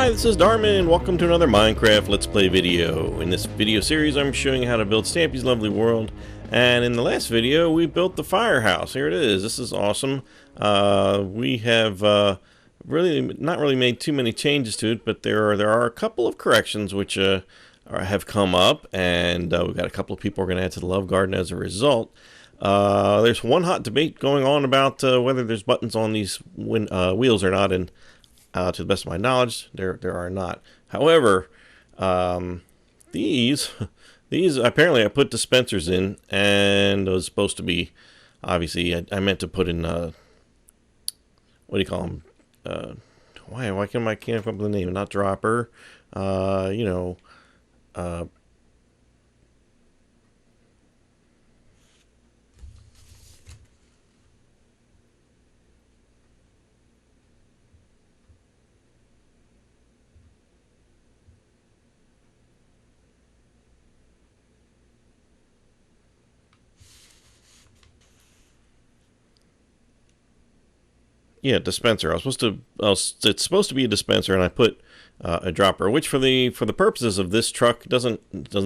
Hi, this is Darman. Welcome to another Minecraft Let's Play video. In this video series, I'm showing you how to build Stampy's lovely world. And in the last video, we built the firehouse. Here it is. This is awesome. We have really not really made too many changes to it, but there are a couple of corrections which have come up, and we've got a couple of people we're going to add to the Love Garden as a result. There's one hot debate going on about whether there's buttons on these wheels or not, and to the best of my knowledge, there are not. However, these apparently I put dispensers in, and it was supposed to be, obviously I meant to put in what do you call them? Why can't I come up with the name? Not dropper. Yeah, dispenser. It's supposed to be a dispenser, and I put a dropper, which for the purposes of this truck doesn't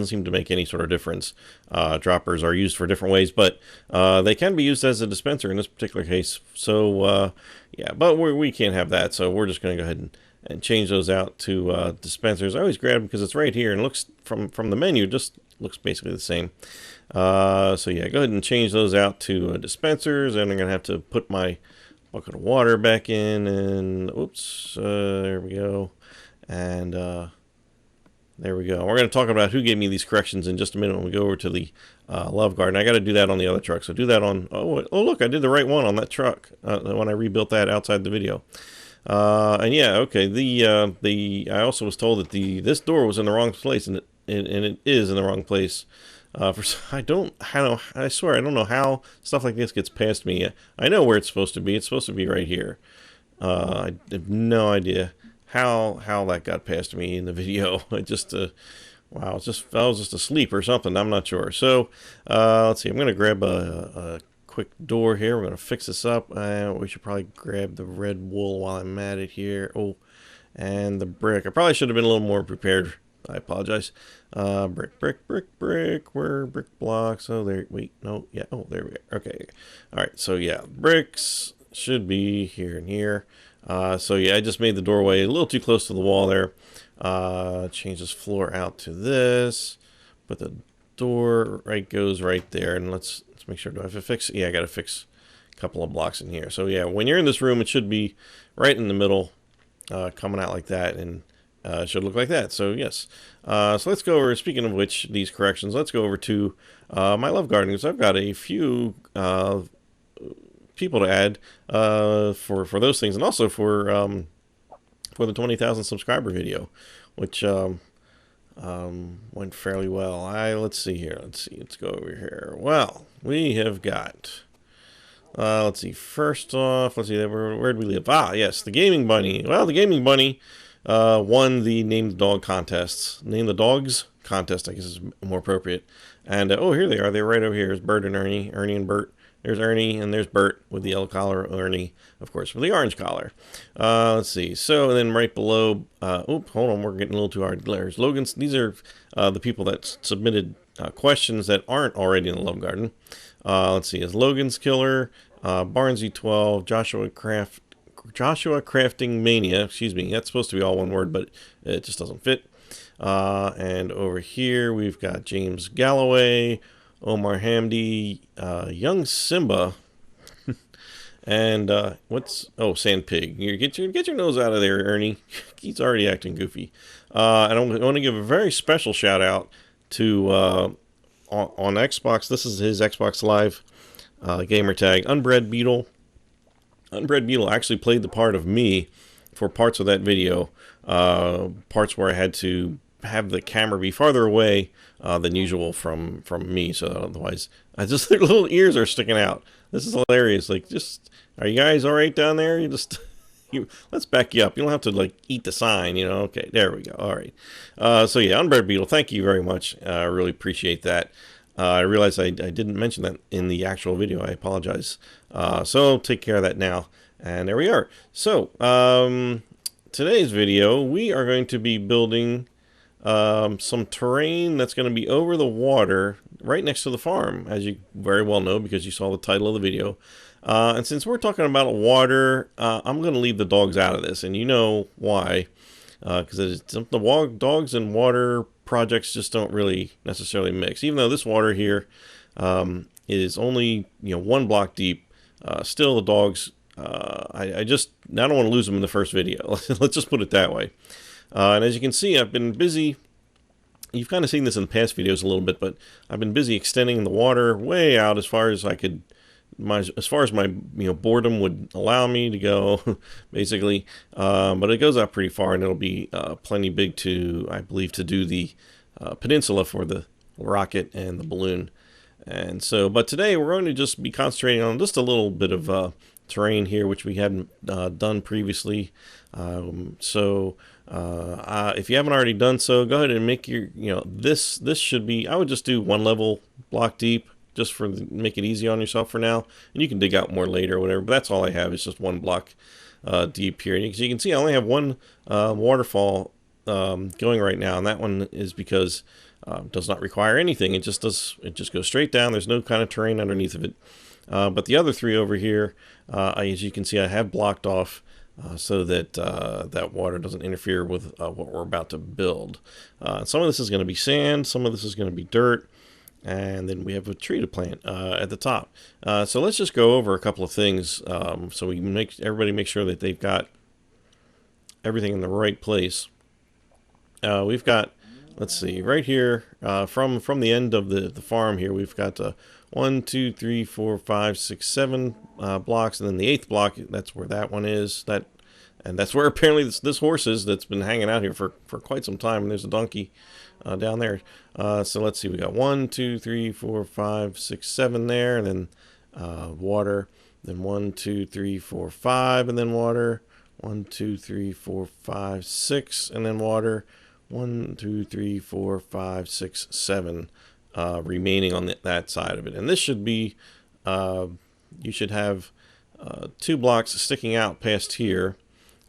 seem to make any sort of difference. Droppers are used for different ways, but they can be used as a dispenser in this particular case. So yeah, but we can't have that, so we're just going to go ahead and change those out to dispensers. I always grab them because it's right here and looks from the menu just looks basically the same. So yeah, go ahead and change those out to dispensers, and I'm going to have to put my bucket of water back in, and oops, there we go, and there we go. We're going to talk about who gave me these corrections in just a minute when we go over to the Love Garden. I got to do that on the other truck, so do that on, oh look, I did the right one on that truck when I rebuilt that outside the video. And yeah, okay, I also was told that this door was in the wrong place, and it is in the wrong place. I swear I don't know how stuff like this gets past me. I know where it's supposed to be. It's supposed to be right here. I have no idea how that got past me in the video. I just wow, I was just asleep or something. I'm not sure. So let's see. I'm gonna grab a quick door here. We're gonna fix this up. We should probably grab the red wool while I'm at it here. Oh, and the brick. I probably should have been a little more prepared. I apologize. Brick. Where are brick blocks? Oh, there. Wait, no. Yeah. Oh, there we go. Okay. All right. So yeah, bricks should be here and here. So yeah, I just made the doorway a little too close to the wall there. Change this floor out to this. But the door goes right there. And let's make sure. Do I have to fix? Yeah, I got to fix a couple of blocks in here. So yeah, when you're in this room, it should be right in the middle, coming out like that, and should look like that. So yes, so let's go over, speaking of which, these corrections, let's go over to my Love Garden, because I've got a few people to add for those things, and also for the 20,000 subscriber video, which went fairly well. Let's see here. Let's go over here. Well, we have got let's see, first off, let's see, where did we live? Ah, yes, the Gaming Bunny. Well, the Gaming Bunny won the Name the Dog contests. Name the Dogs contest, I guess, is more appropriate. And oh, here they are. They're right over here. There's Bert and Ernie and Bert. There's Ernie, and there's Bert with the yellow collar. Ernie, of course, with the orange collar. Let's see. So then right below, hold on, we're getting a little too hard. There's Logan's. These are the people that submitted questions that aren't already in the Love Garden. Let's see. Is Logan's Killer, Barnesy 12, Joshua Crafting Mania, excuse me, that's supposed to be all one word, but it just doesn't fit. And over here we've got James Galloway, Omar Hamdi, Young Simba, and Sand Pig. You get your nose out of there, Ernie. He's already acting goofy. And I want to give a very special shout out to on Xbox. This is his Xbox Live gamer tag, Unbred Beetle. Unbred Beetle actually played the part of me for parts of that video, parts where I had to have the camera be farther away than usual from me, so otherwise their little ears are sticking out. This is hilarious. Like, just, are you guys all right down there? Let's back you up. You don't have to like eat the sign, Okay, there we go. All right. So yeah, Unbred Beetle, thank you very much. I really appreciate that. I realized I didn't mention that in the actual video. I apologize. So I'll take care of that now. And there we are. So today's video, we are going to be building some terrain that's going to be over the water right next to the farm, as you very well know because you saw the title of the video. And since we're talking about water, I'm going to leave the dogs out of this, and you know why. Because the dogs and water projects just don't really necessarily mix. Even though this water here is only 1 block deep, still the dogs. I don't want to lose them in the first video. Let's just put it that way. And as you can see, I've been busy. You've kind of seen this in the past videos a little bit, but I've been busy extending the water way out as far as I could. As far as my boredom would allow me to go, basically, but it goes out pretty far, and it'll be plenty big to, I believe, to do the peninsula for the rocket and the balloon. And so, but today we're going to just be concentrating on just a little bit of terrain here, which we hadn't done previously. If you haven't already done so, go ahead and make your this should be. I would just do 1 level block deep, just for make it easy on yourself for now, and you can dig out more later or whatever, but that's all I have is just 1 block deep here. And you can see I only have one waterfall going right now, and that one is because it does not require anything. It just goes straight down. There's no kind of terrain underneath of it. But the other 3 over here, as you can see, I have blocked off so that that water doesn't interfere with what we're about to build. Some of this is going to be sand, some of this is going to be dirt, and then we have a tree to plant at the top. So let's just go over a couple of things so we can everybody make sure that they've got everything in the right place. We've got, let's see, right here from the end of the farm here, we've got 1, 2, 3, 4, 5, 6, 7 blocks, and then the 8th block, that's where that one is. And that's where apparently this horse is that's been hanging out here for quite some time. And there's a donkey down there. So let's see, we got 1, 2, 3, 4, 5, 6, 7 there, and then water. Then 1, 2, 3, 4, 5, and then water. 1, 2, 3, 4, 5, 6, and then water. 1, 2, 3, 4, 5, 6, 7 remaining on that side of it. And this should be, you should have 2 blocks sticking out past here.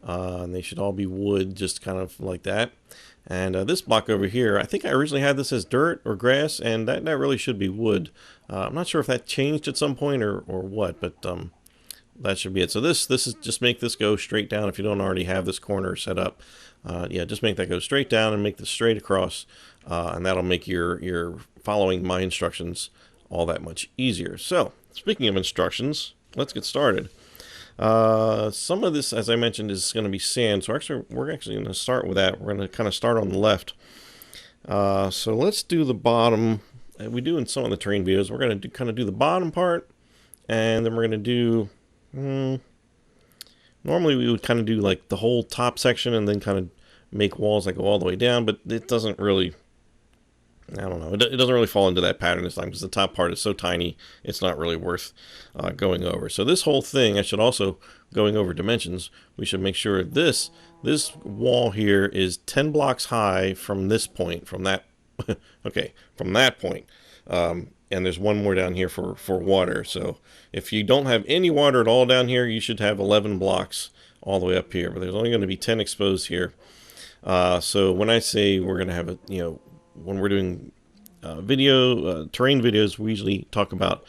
And they should all be wood, just kind of like that. And this block over here, I think I originally had this as dirt or grass, and that really should be wood. I'm not sure if that changed at some point or what, but that should be it. So this is just make this go straight down if you don't already have this corner set up. Yeah, just make that go straight down and make this straight across, and that'll make your following my instructions all that much easier. So, speaking of instructions, let's get started. Some of this, as I mentioned, is going to be sand, so we're actually going to start with that. We're going to kind of start on the left. So let's do the bottom. We do in some of the terrain videos. We're going to kind of do the bottom part, and then we're going to do. Normally we would kind of do like the whole top section and then kind of make walls that go all the way down, but it doesn't really. I don't know. It doesn't really fall into that pattern this time because the top part is so tiny, it's not really worth going over. So this whole thing, I should also, going over dimensions, we should make sure this wall here is 10 blocks high from this point, from that, okay, from that point. And there's one more down here for water. So if you don't have any water at all down here, you should have 11 blocks all the way up here. But there's only going to be 10 exposed here. So when I say we're going to have when we're doing terrain videos, we usually talk about,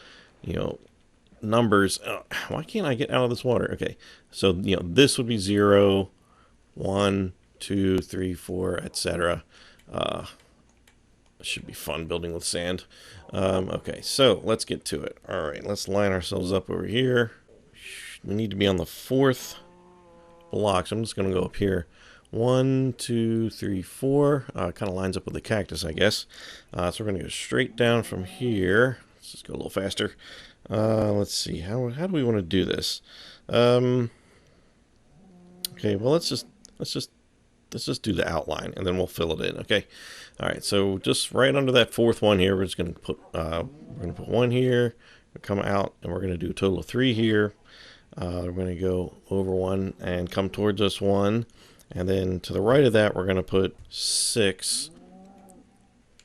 numbers. Why can't I get out of this water? Okay, so this would be 0, 1, 2, 3, 4, etc. Should be fun building with sand. Okay, so let's get to it. All right, let's line ourselves up over here. We need to be on the 4th block, so I'm just going to go up here. 1, 2, 3, 4. Kind of lines up with the cactus, I guess. So we're going to go straight down from here. Let's just go a little faster. Let's see. How do we want to do this? Okay. Well, let's just do the outline, and then we'll fill it in. Okay. All right. So just right under that 4th one here, we're just going to put 1 here. Come out, and we're going to do a total of 3 here. We're going to go over 1 and come towards us 1. And then to the right of that, we're going to put 6.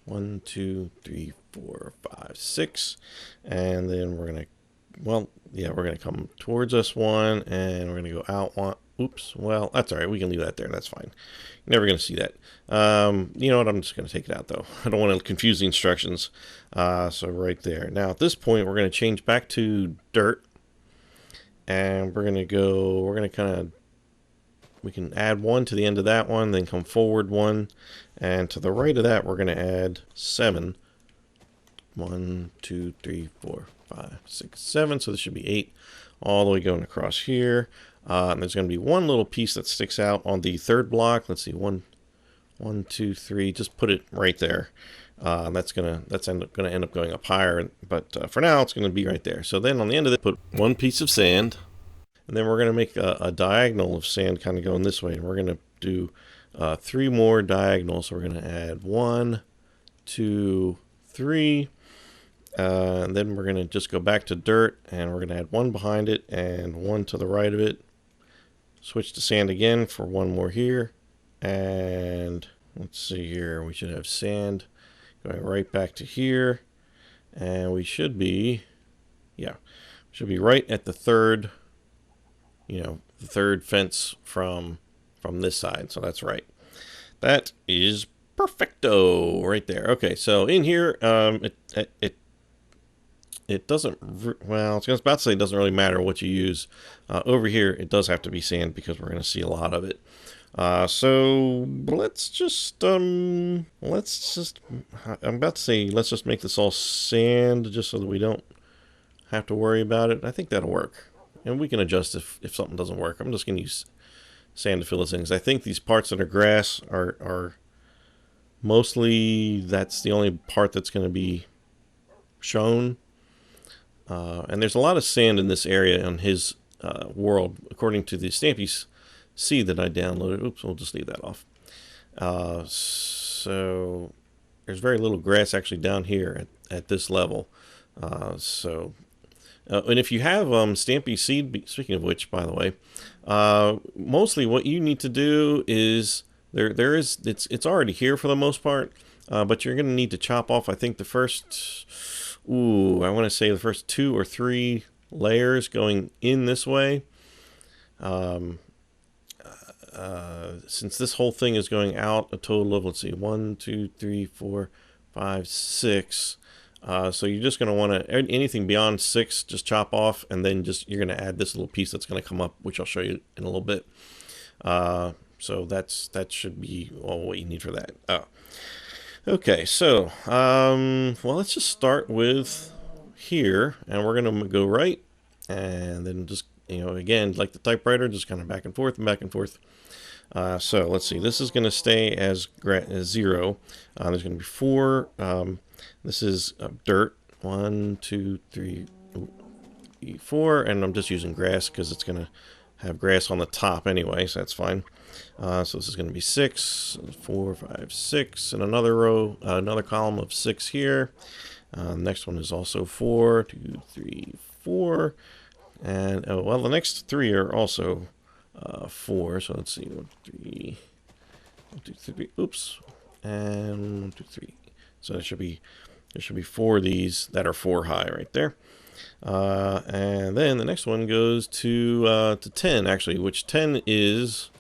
1, 2, 3, 4, 5, 6. And then we're going to, we're going to come towards us 1, and we're going to go out 1, Oops. Well, that's all right. We can leave that there. That's fine. You're never going to see that. You know what? I'm just going to take it out, though. I don't want to confuse the instructions. So right there. Now, at this point, we're going to change back to dirt. And we're going to go, we're going to kind of, we can add 1 to the end of that one, then come forward 1. And to the right of that, we're going to add 7. 1, 2, 3, 4, 5, 6, 7. So this should be 8 all the way going across here. And there's going to be one little piece that sticks out on the third block. Let's see, 1, 2, 3. Just put it right there. That's gonna end up going up higher. But for now, it's going to be right there. So then on the end of it, put one piece of sand, and then we're going to make a diagonal of sand kind of going this way. And we're going to do 3 more diagonals. So we're going to add 1, 2, 3. And then we're going to just go back to dirt, and we're going to add 1 behind it and 1 to the right of it. Switch to sand again for 1 more here. And let's see here. We should have sand going right back to here. And we should be, yeah, should be right at the third, the third fence from this side. So that's right. That is perfecto right there. Okay, so in here, it doesn't, well, I was about to say it doesn't really matter what you use. Over here, it does have to be sand because we're going to see a lot of it. So let's just I'm about to say, let's just make this all sand just so that we don't have to worry about it. I think that'll work. And we can adjust if something doesn't work. I'm just going to use sand to fill this in because I think these parts that are grass are mostly, that's the only part that's going to be shown. And there's a lot of sand in this area on his world, according to the STAMPY'S seed that I downloaded. Oops, we'll just leave that off. So there's very little grass actually down here at this level. And if you have Stampy's seed, speaking of which, by the way, mostly what you need to do is it's already here for the most part, but you're going to need to chop off, I think, the first, I want to say the first 2 or 3 layers going in this way. Since this whole thing is going out a total of, let's see, 1, 2, 3, 4, 5, 6. So you're just going to want to, anything beyond 6, just chop off, and then you're going to add this little piece that's going to come up, which I'll show you in a little bit. So that should be all what you need for that. Okay, so, well, let's just start with here, and we're going to go right, and then just, again, like the typewriter, just kind of back and forth and back and forth. So let's see, this is going to stay as 0. There's going to be 4. This is dirt. 1, 2, 3, 4, and I'm just using grass because it's going to have grass on the top anyway, so that's fine. So this is going to be 6, 4, 5, 6, and another row, another column of 6 here. Next one is also 4, 2, 3, 4, and well, the next 3 are also 4. So let's see, 1, 2, 3, oops, and 1, 2, 3. So there should be 4 of these that are 4 high right there. And then the next one goes to 10 actually, which 10 takes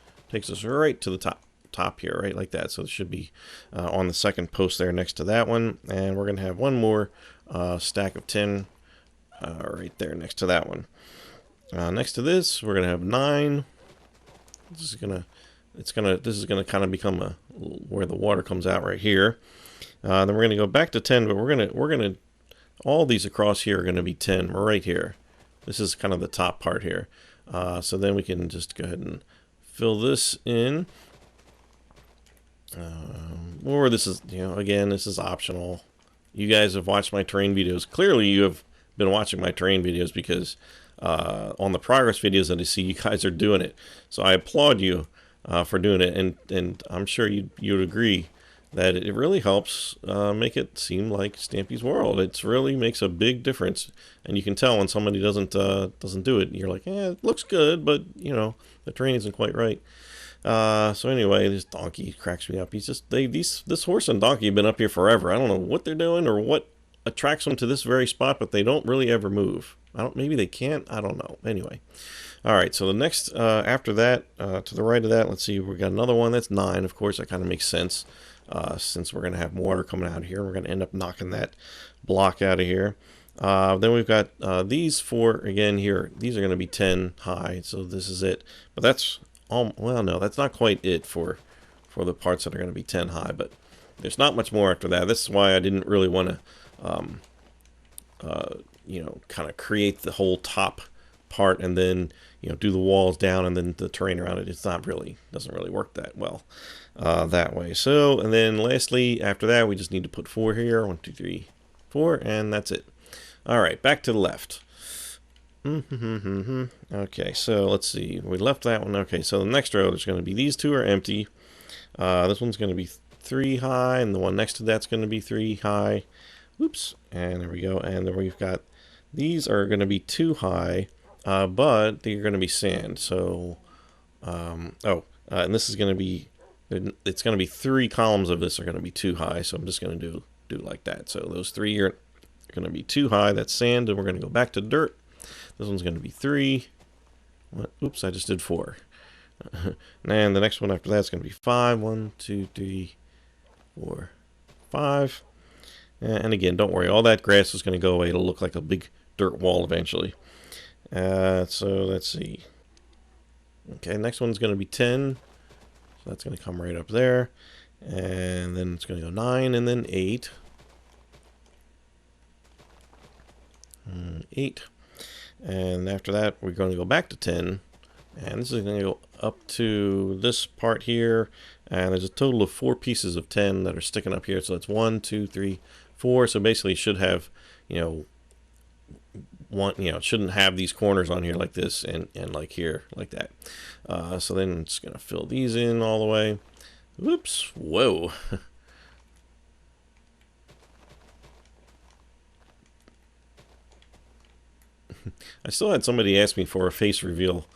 us right to the top here, right like that. So it should be on the second post there next to that one, and we're gonna have one more stack of 10 right there next to that one. Next to this, we're gonna have 9. This is gonna kind of become where the water comes out right here. Then we're gonna go back to 10, but we're gonna all these across here are gonna be 10. We're right here. This is kind of the top part here. So then we can just go ahead and fill this in. Or this is, again, this is optional. You guys have watched my terrain videos. Clearly, you have been watching my terrain videos because on the progress videos that I see, you guys are doing it. So I applaud you for doing it, and I'm sure you'd agree that it really helps make it seem like Stampy's World. It really makes a big difference, and you can tell when somebody doesn't do it. You're like, it looks good, but the terrain isn't quite right. So anyway, this donkey cracks me up. He's just this horse and donkey have been up here forever. I don't know what they're doing or what attracts them to this very spot, but they don't really ever move. Maybe they can't. I don't know. Anyway, all right. So the next after that, to the right of that, let's see. We got another one that's 9. Of course, that kind of makes sense since we're going to have water coming out here. We're going to end up knocking that block out of here. Then we've got these 4 again here. These are going to be 10 high. So this is it. But that's well, no, that's not quite it for the parts that are going to be 10 high. But there's not much more after that. This is why I didn't really want to kind of create the whole top part and then, do the walls down and then the terrain around it. It's doesn't really work that well that way. So, and then lastly, after that, we just need to put 4 here. 1, 2, 3, 4, and that's it. All right, back to the left. Okay, so let's see. We left that one. Okay, so the next row, there's going to be these 2 are empty. This one's going to be 3 high, and the one next to that's going to be 3 high. Oops, and there we go. And then we've got these are going to be 2 high, but they're going to be sand. So, and this is going to be, it's going to be 3 columns of this are going to be 2 high. So I'm just going to do like that. So those 3 are going to be 2 high. That's sand, and we're going to go back to dirt. This one's going to be 3. Oops, I just did 4. And the next one after that's going to be 5. 1, 2, 3, 4, 5. And again, don't worry, all that grass is going to go away. It'll look like a big dirt wall eventually. So let's see. Okay, next one's going to be 10. So that's going to come right up there. And then it's going to go 9 and then 8. 8. And after that, we're going to go back to 10. And this is going to go up to this part here. And there's a total of 4 pieces of 10 that are sticking up here. So it's 1, 2, 3, 4. So basically it should have, it shouldn't have these corners on here like this and like here like that. So then I'm just going to fill these in all the way. Whoops. Whoa. I still had somebody ask me for a face reveal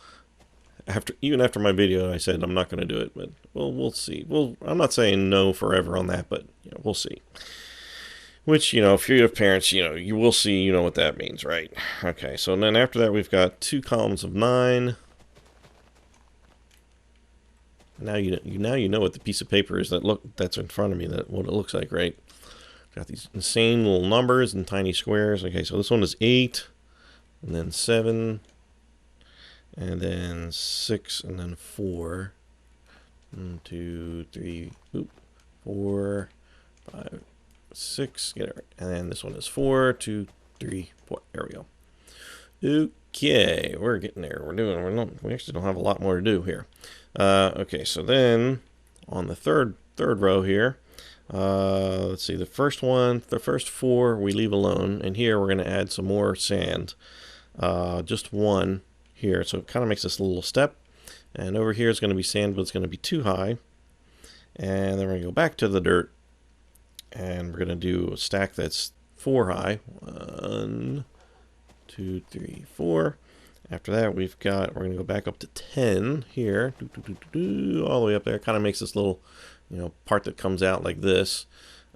even after my video. I said I'm not going to do it, but we'll see. I'm not saying no forever on that, but we'll see. Which, if you have parents, you will see, what that means, right? Okay, so then after that we've got 2 columns of 9. Now you know what the piece of paper is that's in front of me, what it looks like, right? Got these insane little numbers and tiny squares. Okay, so this one is 8. And then 7, and then 6, and then 4. 1, 2, 3, 4, 5, 6. Get it right. And then this one is 4, 2, 3, 4. There we go. Okay, we're getting there. We actually don't have a lot more to do here. Okay, so then on the third row here, let's see. The first 4 we leave alone, and here we're going to add some more sand. Just 1 here, so it kind of makes this a little step. And over here is going to be sand, but it's going to be 2 high. And then we're going to go back to the dirt, and we're going to do a stack that's 4 high. 1, 2, 3, 4. After that, we're going to go back up to 10 here, all the way up there. Kind of makes this little, part that comes out like this.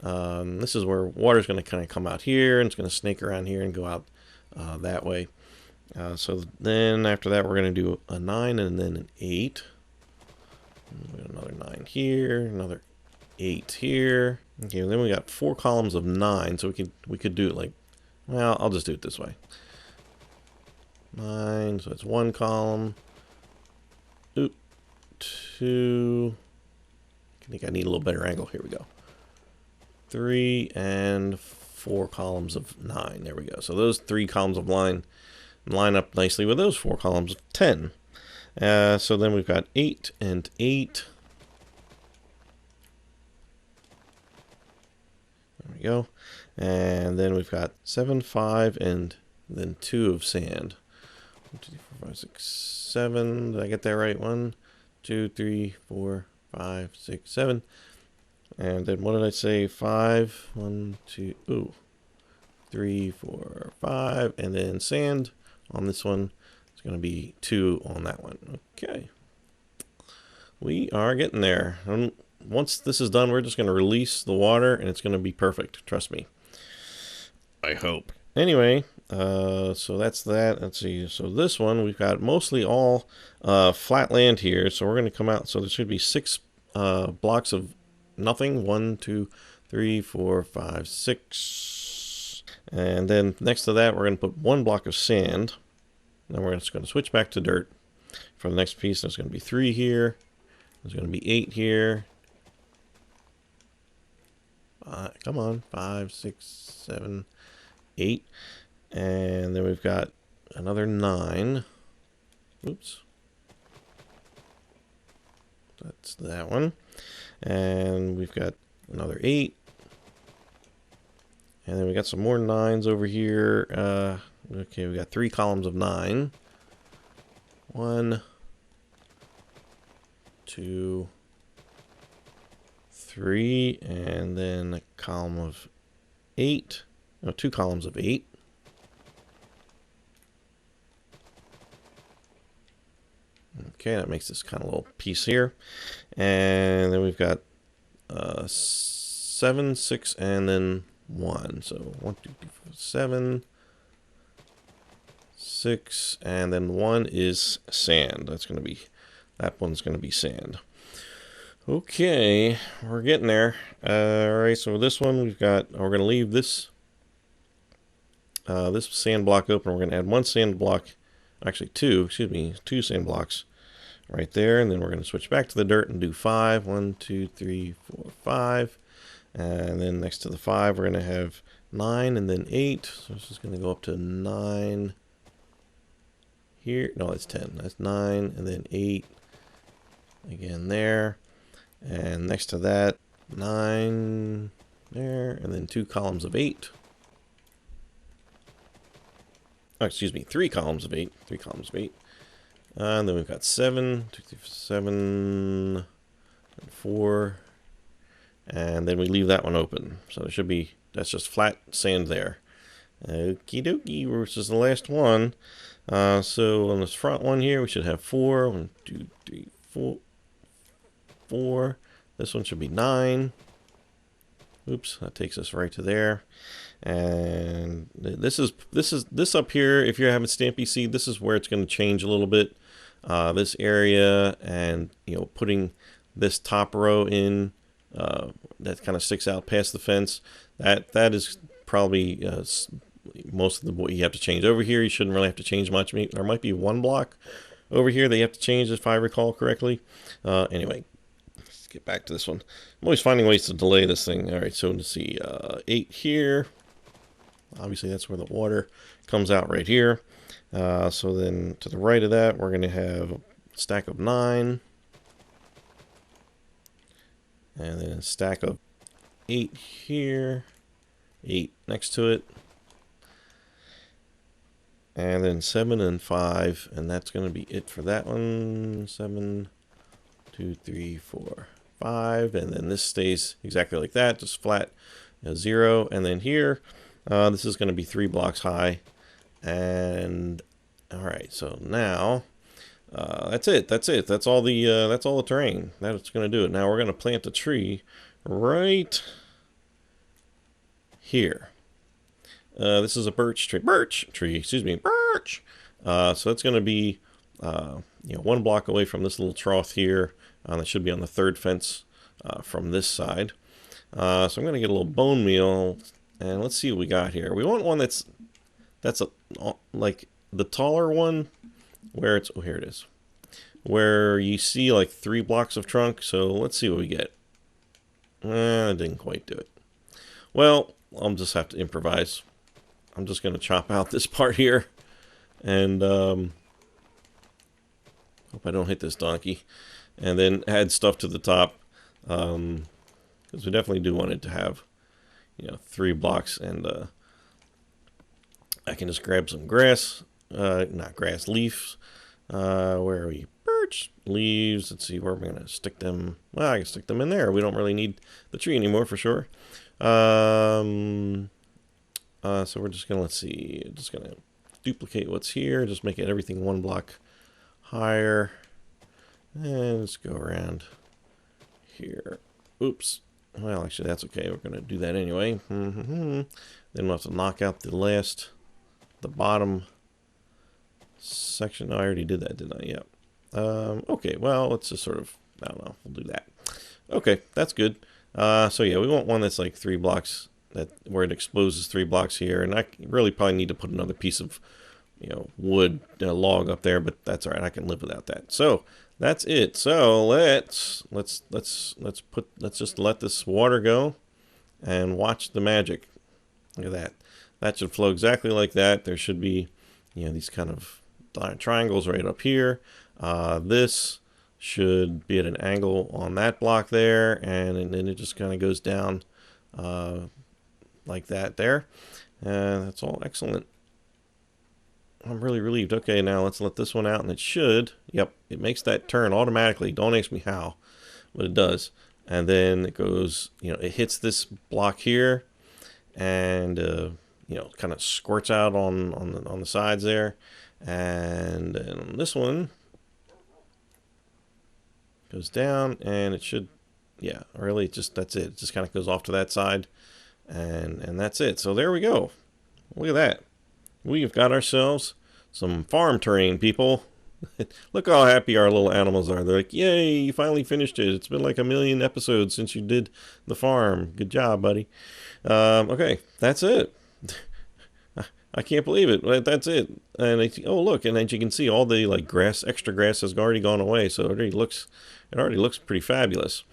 This is where water's going to kind of come out here, and it's going to snake around here and go out that way. So then after that, we're going to do a 9 and then an 8. Another 9 here, another 8 here. Okay, and then we got 4 columns of 9, so we could do it like, well, I'll just do it this way. 9, so it's 1 column. 2. I think I need a little better angle. Here we go. 3 and 4 columns of 9. There we go. So those 3 columns of line up nicely with those 4 columns of 10. So then we've got 8 and 8. There we go. And then we've got 7, 5, and then 2 of sand. 1, 2, 3, 4, 5, 6, 7. Did I get that right? 1, 2, 3, 4, 5, 6, 7. And then what did I say? 5. 1, 2, 3, 4, 5. And then sand on this one. It's going to be 2 on that one. Okay. We are getting there. Once this is done, we're just going to release the water, and it's going to be perfect. Trust me. I hope. Anyway, so that's that. Let's see. So this one, we've got mostly all flat land here. So we're going to come out. So there should be 6 blocks of nothing. 1, 2, 3, 4, 5, 6. And then next to that, we're going to put 1 block of sand. Then we're just going to switch back to dirt. For the next piece, there's going to be 3 here. There's going to be 8 here. Come on. 5, 6, 7, 8. And then we've got another 9. Oops. That's that one. And we've got another 8. And then we got some more 9s over here. Okay, we got 3 columns of 9. 1, 2, 3, and then a column of 8. No, 2 columns of 8. Okay, that makes this kind of little piece here. And then we've got 7, 6, and then 1. So 1, 2, 3, 4, 7, 6, and then 1 is sand. That one's going to be sand. Okay, we're getting there. Alright, so this one we're going to leave this this sand block open. We're going to add 1 sand block, actually 2 sand blocks right there, and then we're going to switch back to the dirt and do 5. 1, 2, 3, 4, 5. And then next to the 5, we're going to have 9 and then 8. So this is going to go up to 9 here. No, it's 10. That's 9 and then 8 again there. And next to that, 9 there, and then 2 columns of 8. Oh, excuse me, 3 columns of 8. 3 columns of 8. And then we've got 7, 2, 3, 7, and 4. And then we leave that one open. So there should be, that's just flat sand there. Okie dokie, versus the last one. So on this front one here, we should have 4. 1, 2, 3, 4. 4. This one should be 9. Oops, that takes us right to there. And this up here, if you're having Stampy seed, this is where it's going to change a little bit. This area, and putting this top row in that kind of sticks out past the fence. That is probably most of what you have to change. Over here, you shouldn't really have to change much. There might be 1 block over here that you have to change, if I recall correctly. Anyway, let's get back to this one. I'm always finding ways to delay this thing. All right, so let's see, 8 here. Obviously, that's where the water comes out right here. So then to the right of that, we're going to have a stack of 9. And then a stack of 8 here. 8 next to it. And then 7 and 5. And that's going to be it for that one. 7, 2, 3, 4, 5. And then this stays exactly like that. Just flat 0. And then here, this is going to be 3 blocks high. And alright, so now that's it. That's all the terrain. That's going to do it. Now we're going to plant a tree right here. This is a birch tree. Excuse me, birch. So that's going to be 1 block away from this little trough here. That should be on the 3rd fence from this side. So I'm going to get a little bone meal, and let's see what we got here. We want one that's like the taller one, where it's, oh, here it is, where you see like 3 blocks of trunk. So let's see what we get. I didn't quite do it. Well, I'll just have to improvise. I'm just going to chop out this part here, and hope I don't hit this donkey, and then add stuff to the top, because we definitely do want it to have 3 blocks. And I can just grab some grass, not grass, leaves. Where are we? Birch leaves. Let's see where we're going to stick them. Well, I can stick them in there. We don't really need the tree anymore for sure. So we're just going to, let's see, just going to duplicate what's here. Just make it everything 1 block higher. And let's go around here. Oops. Well, actually, that's okay. We're going to do that anyway. Then we'll have to knock out the bottom section. No, I already did that, didn't I? Yeah. Okay, well, let's just sort of, I don't know, we'll do that. Okay, that's good. So yeah, we want one that's like 3 blocks, where it exposes 3 blocks here, and I really probably need to put another piece of, wood log up there, but that's all right. I can live without that. So that's it. So let's just let this water go and watch the magic. Look at that. That should flow exactly like that. There should be, these kind of triangles right up here. This should be at an angle on that block there, and then it just kind of goes down like that there. That's all excellent. I'm really relieved. Okay, now let's let this one out, and it should, yep, it makes that turn automatically. Don't ask me how, but it does. And then it goes, it hits this block here, and kind of squirts out on the sides there. And then this one goes down, and it should, yeah, really that's it. It just kind of goes off to that side, and that's it. So there we go. Look at that. We've got ourselves some farm terrain, people. Look how happy our little animals are. They're like, yay, you finally finished it. It's been like 1,000,000 episodes since you did the farm. Good job, buddy. Okay, that's it. I can't believe it. That's it. And oh, look, and as you can see, all the extra grass has already gone away, so it already looks pretty fabulous.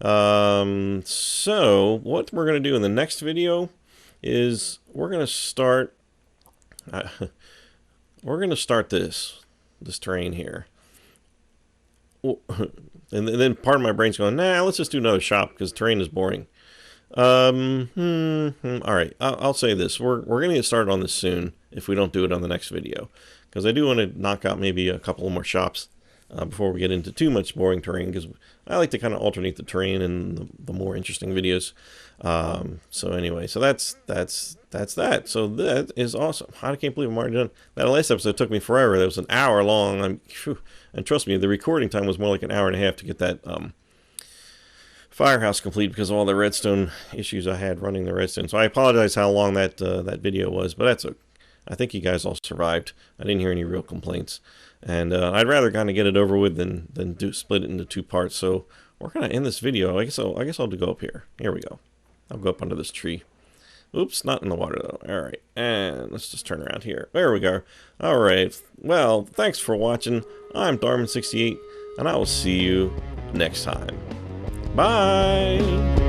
So what we're going to do in the next video is we're going to start this terrain here. And then part of my brain's going, nah, let's just do another shop because terrain is boring. All right, I'll say this. We're going to get started on this soon if we don't do it on the next video, because I do want to knock out maybe a couple more shops before we get into too much boring terrain, because I like to kind of alternate the terrain and the more interesting videos. So anyway, so that's that. So that is awesome. I can't believe I'm already done. That last episode took me forever. That was an hour long. And trust me, the recording time was more like an hour and a half to get that firehouse complete because of all the redstone issues I had running the redstone. So I apologize how long that video was, but that's I think you guys all survived. I didn't hear any real complaints, and I'd rather kind of get it over with than split it into 2 parts. So we're gonna end this video. I guess I'll go up here. Here we go. I'll go up under this tree. Oops, not in the water though. All right, and let's just turn around here. There we go. All right. Well, thanks for watching. I'm Darman68, and I will see you next time. Bye!